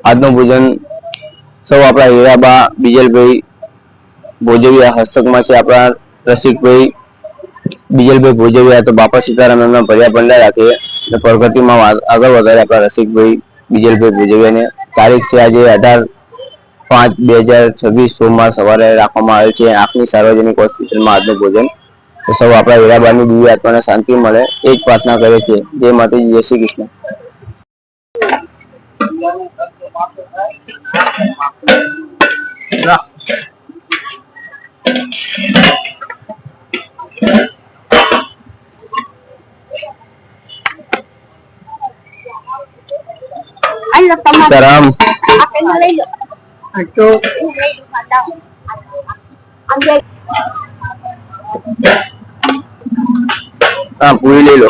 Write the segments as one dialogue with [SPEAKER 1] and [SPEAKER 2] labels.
[SPEAKER 1] આજનું ભોજન સૌ આપણા હીરાબા બીજલભાઈ ભોજવિયા હસ્તકમાં છે। આપણા રસિકભાઈ બીજલભાઈ ભોજવિયા તો બાપા સીતારામ એમના ભર્યા ભંડાર રાખે અને પ્રગતિમાં આગળ વધારે આપણા રસિકભાઈ બીજલભાઈ ભોજવિયાને તારીખ છે આજે 18/5/2026 સોમવાર સવારે રાખવામાં આવેલ છે આંખની સાર્વજનિક હોસ્પિટલમાં આજનું ભોજન। તો સૌ આપણા હીરાબાની દિવ્ય આત્માને શાંતિ મળે એ જ પ્રાર્થના કરે છે। જય માતાજી, જય શ્રી કૃષ્ણ। સીતારામ। हाँ पूरी ले लो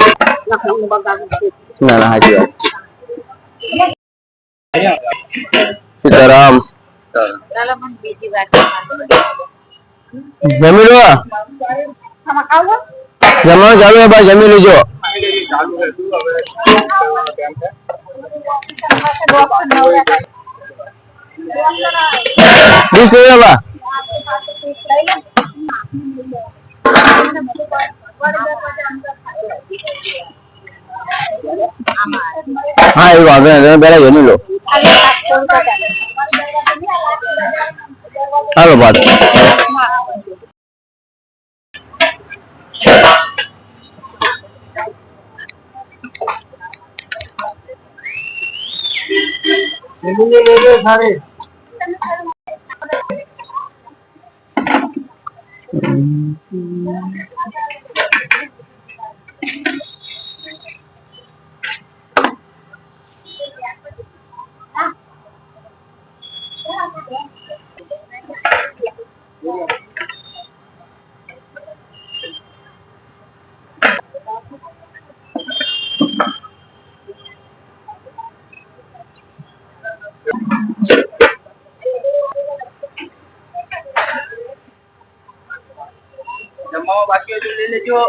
[SPEAKER 1] ना ना हाजी सीताराम जमी लो जमा चालू है भाई जमी लीजो बीस ले लो बा हाँ ये वादे हैं पहले ये नहीं लो हेलो बात ले सारे जमाओ बाकी ले लेजो।